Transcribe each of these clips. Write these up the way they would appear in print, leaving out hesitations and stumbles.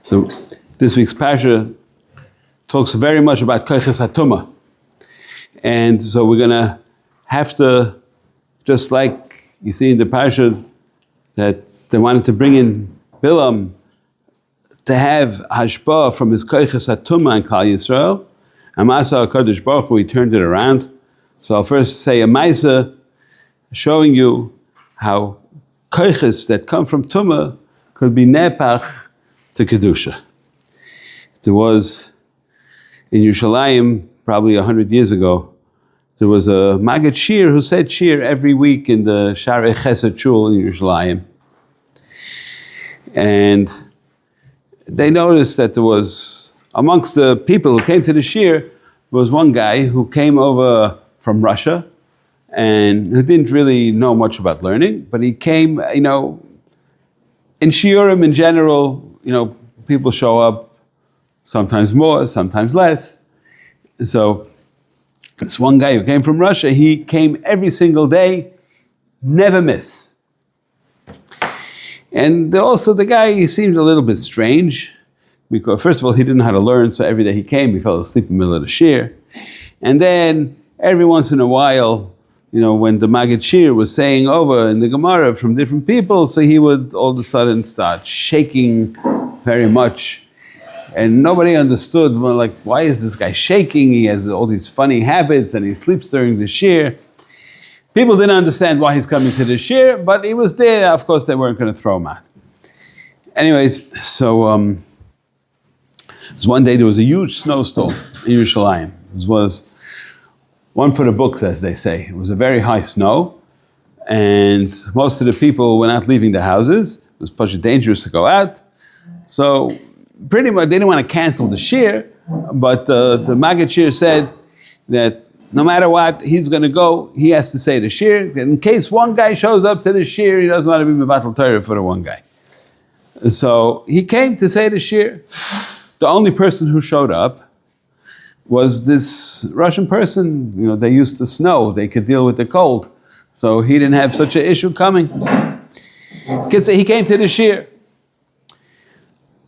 So this week's parsha talks very much about koiches hatumah, and so we're going to have to, just like you see in the parsha, that they wanted to bring in Bilam to have hashpah from his koiches hatumah and Klal Yisrael. Amasa HaKadosh Baruch Hu, he turned it around. So I'll first say a Maisa showing you how koiches that come from tumah could be nepach to kedusha. There was in Yerushalayim, probably 100 years ago, there was a Maggid Shir who said Shir every week in the Sharei Chesed Shul in Yerushalayim. And they noticed that there was, amongst the people who came to the Shir, there was one guy who came over from Russia and who didn't really know much about learning, but he came, in Shiurim in general, people show up sometimes more, sometimes less. So this one guy who came from Russia, he came every single day, never miss. And also the guy, he seemed a little bit strange, because first of all, he didn't know how to learn, so every day he came, he fell asleep in the middle of the shir. And then every once in a while, when the Maggid Shir was saying over in the Gemara from different people, so he would all of a sudden start shaking very much. And nobody understood, why is this guy shaking? He has all these funny habits and he sleeps during the shir. People didn't understand why he's coming to the shir, but he was there. Of course, they weren't going to throw him out. Anyways, so one day there was a huge snowstorm in Yerushalayim. It was one for the books, as they say. It was a very high snow, and most of the people were not leaving the houses. It was pretty dangerous to go out. So pretty much they didn't want to cancel the shir, but the Maggid Shir said that no matter what, he's going to go, he has to say the shir. In case one guy shows up to the shir, he doesn't want to be mevatel Torah for the one guy. So he came to say the shir. The only person who showed up was this Russian person. They used to snow, they could deal with the cold. So he didn't have such an issue coming. He came to the shir.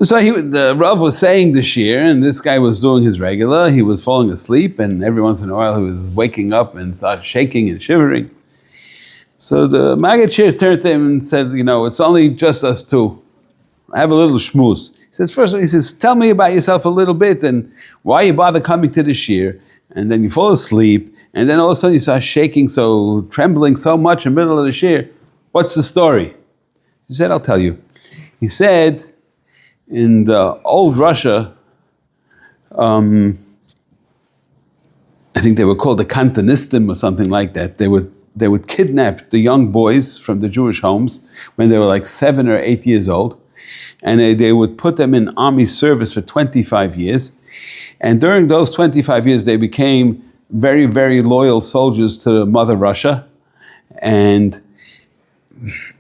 So the Rav was saying the shir, and this guy was doing his regular. He was falling asleep, and every once in a while he was waking up and started shaking and shivering. So the Maggid Shir turned to him and said, it's only just us two. Have a little schmooze. He says, tell me about yourself a little bit, and why you bother coming to the shir, and then you fall asleep, and then all of a sudden you start shaking, trembling so much in the middle of the shir. What's the story? He said, I'll tell you. He said, in the old Russia, I think they were called the Kantonistim or something like that. They would kidnap the young boys from the Jewish homes when they were like 7 or 8 years old, and they would put them in army service for 25 years. And during those 25 years, they became very, very loyal soldiers to Mother Russia, and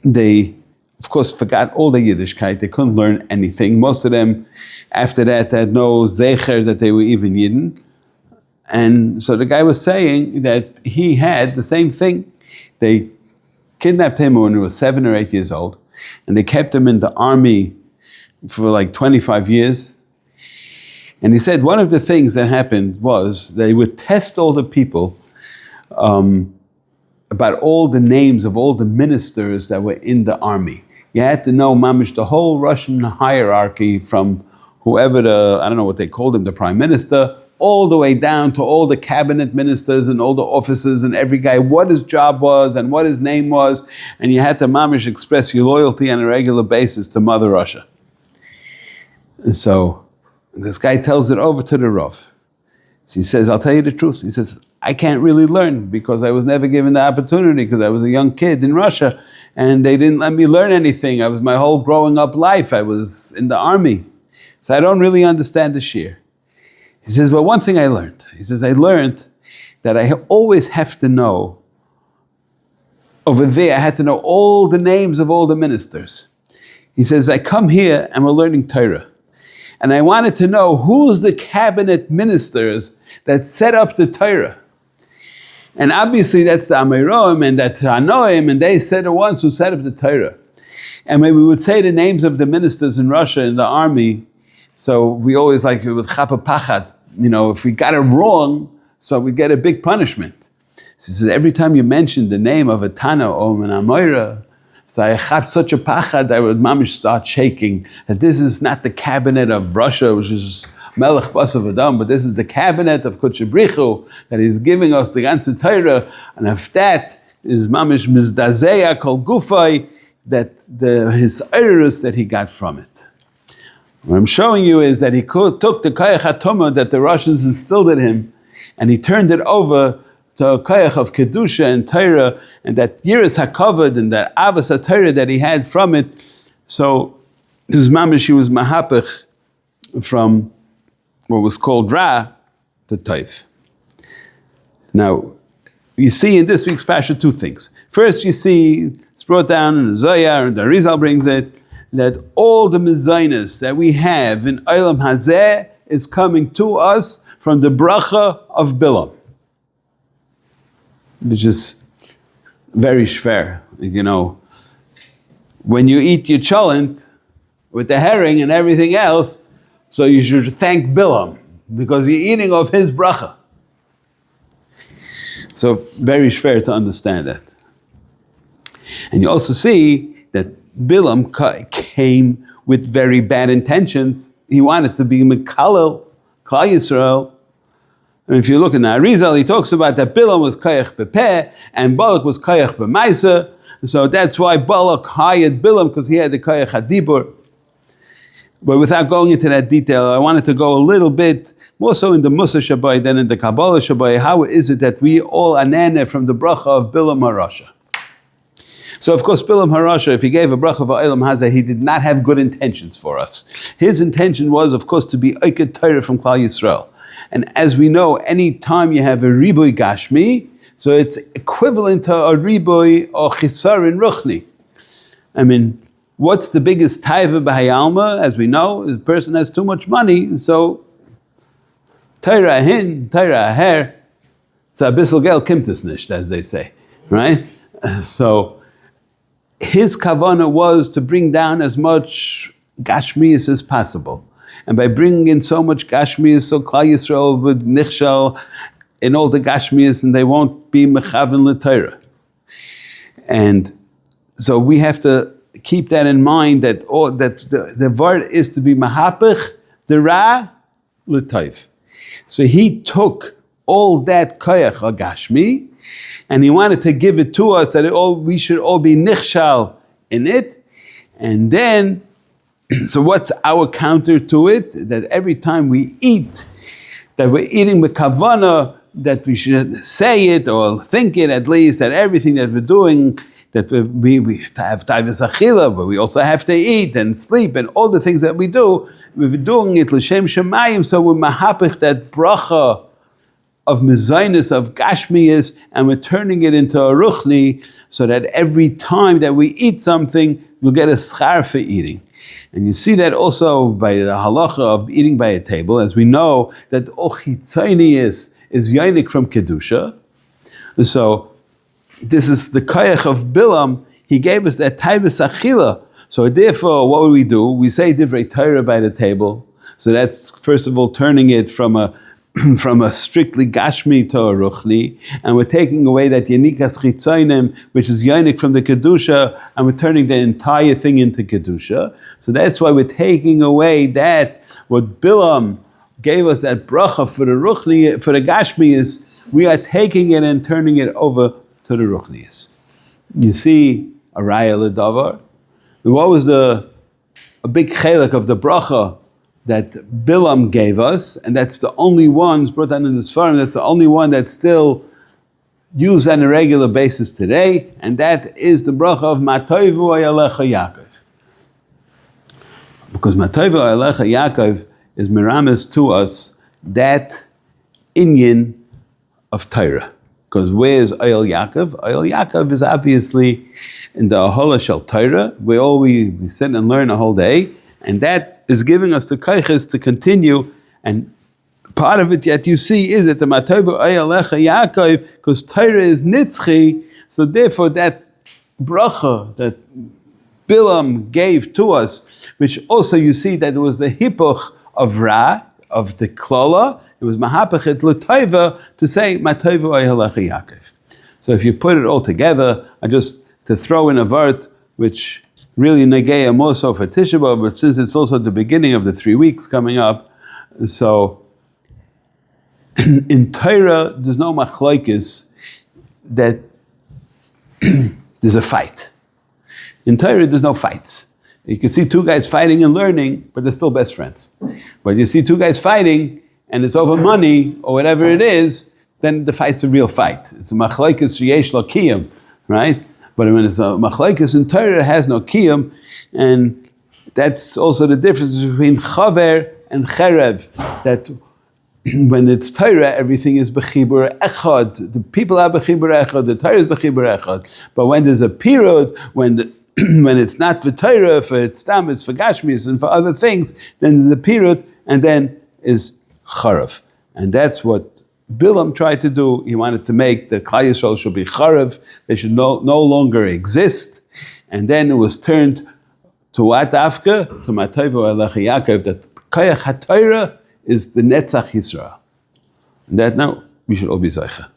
they, of course, forgot all the Yiddishkeit. They couldn't learn anything. Most of them, after that, had no zecher that they were even Yidden. And so the guy was saying that he had the same thing. They kidnapped him when he was 7 or 8 years old, and they kept him in the army for like 25 years. And he said one of the things that happened was they would test all the people about all the names of all the ministers that were in the army. You had to know mamish the whole Russian hierarchy, from whoever I don't know what they called him, the prime minister, all the way down to all the cabinet ministers and all the officers and every guy, what his job was and what his name was. And you had to mamish express your loyalty on a regular basis to Mother Russia. And so this guy tells it over to the Rav. He says, I'll tell you the truth. He says, I can't really learn because I was never given the opportunity, because I was a young kid in Russia and they didn't let me learn anything. My whole growing up life, I was in the army. So I don't really understand the shir. He says, but one thing I learned. He says, I learned that I always have to know, over there I had to know all the names of all the ministers. He says, I come here and we're learning Torah. And I wanted to know who's the cabinet ministers that set up the Torah. And obviously that's the Amoraim and the Tanoim, and they said the ones who set up the Torah. And when we would say the names of the ministers in Russia, in the army, so we always like it with chapa pachat, if we got it wrong, so we get a big punishment. So he says, every time you mention the name of a Tana or an Amoira, so I had such a pachad, I would mamish start shaking, that this is not the cabinet of Russia, which is Melech Basav Adam, but this is the cabinet of Kutchebrichu, that he's giving us the ganze Torah, and if that is mamish mizdazeya kol gufay, that his iris that he got from it. What I'm showing you is that he took the Koyach HaTumah that the Russians instilled in him, and he turned it over to a Koyach of Kedusha and Torah, and that Yiras HaKavod and that Avas HaTorah that he had from it. So his mamish, he was mahapach from what was called Ra to Toiv. Now, you see in this week's Pasha two things. First, you see, it's brought down in the Zohar, and the Arizal brings it, that all the mezainas that we have in Olam Hazeh is coming to us from the bracha of Bilam, which is very shver. When you eat your cholent with the herring and everything else, so you should thank Bilam because you're eating of his bracha. So very shver to understand that. And you also see that Bilam came with very bad intentions. He wanted to be Mekalel, Klal Yisrael. And if you look in the Arizal, he talks about that Bilam was Kayach Bepeh and Balak was Kayach B'maisa. So that's why Balak hired Bilam, because he had the Kayach HaDibur. But without going into that detail, I wanted to go a little bit more so in the Musa Shabbai than in the Kabbalah Shabbai. How is it that we all anane from the bracha of Bilam HaRasha? So of course, Bilam HaRasha, if he gave a bracha of Olam Hazeh, he did not have good intentions for us. His intention was, of course, to be Oiked Torah from Klal Yisrael. And as we know, any time you have a Riboy Gashmi, so it's equivalent to a Riboy or Chisarin Ruchni. I mean, what's the biggest Taiva B'Hayalma? As we know, the person has too much money, so Torah Hin, Torah Her, it's a bissel gel kimtis nicht, as they say, right? So, his kavanah was to bring down as much gashmias as possible. And by bringing in so much gashmias, so Klal Yisrael would nichshal in all the gashmias and they won't be mechaven l'Torah. And so we have to keep that in mind, that the word is to be mahapich, the ra l'toiv. So he took all that koyach agashmi, and he wanted to give it to us, that we should all be nichshal in it. And then, so what's our counter to it? That every time we eat, that we're eating with kavana, that we should say it or think it at least, that everything that we're doing, that we have taivas achila, but we also have to eat and sleep and all the things that we do, we're doing it l'shem shemayim, so we're mahapich that bracha of mezainis, of gashmiyas, and we're turning it into a ruchni, so that every time that we eat something, we'll get a schar for eating. And you see that also by the halacha of eating by a table, as we know that ochitzaini is yonik from kedusha. So this is the koyach of Bilam. He gave us that taivas achila. So therefore, what do? We say divrei Torah by the table. So that's first of all turning it from a strictly gashmi to a ruchni, and we're taking away that yenikas chitzainim, which is yonik from the kedusha, and we're turning the entire thing into kedusha. So that's why we're taking away that what Bilam gave us, that bracha for the ruchni, for the gashmi, is we are taking it and turning it over to the ruchnius. You see a raya ledavar. What was a big chelik of the bracha that Bilam gave us, and that's the only one, it's brought down in this farm, that's the only one that's still used on a regular basis today, and that is the bracha of Matoivu Ayalecha Yaakov. Because Matoivu Ayalecha Yaakov is miramis to us that inyan of Torah. Because where is Oyel Yaakov? Oyel Yaakov is obviously in the Ahola Shel Torah, where we sit and learn a whole day, and that is giving us the kaiches to continue, and part of it yet you see is that the Matoivu Ayalecha Yaakov, because Torah is nitzchi, so therefore that bracha, that Bilam gave to us, which also you see that it was the hipuch of Ra, of the Klola. It was Mahapachet L'Toiva to say, Matoiva Ayhalachi Yaakov. So if you put it all together, I just to throw in a vert, which really negeya more so for Tisha B'Av, but since it's also the beginning of the 3 weeks coming up, so in Torah there's no machlokes that there's a fight. In Torah there's no fights. You can see two guys fighting and learning, but they're still best friends. But you see two guys fighting and it's over money or whatever it is, then the fight's a real fight. It's a machlokes sheyesh lo kiyum, right? But when it's a machlokes in Torah, it has no kiyum, and that's also the difference between chaver and cherev. That when it's Torah, everything is bechibur echad. The people are bechibur echad. The Torah is bechibur echad. But when there's a period when when it's not for Torah, for it's tam, it's for gashmis and for other things, then there's a period, and then is charav, and that's what Bilam tried to do. He wanted to make the Klal Yisrael should be charav; they should no longer exist, and then it was turned to what afka to Matoiva Ayhalachi Yaakov, that Koyach HaTorah is the Netzach Yisrael, and that now we should all be zeicha.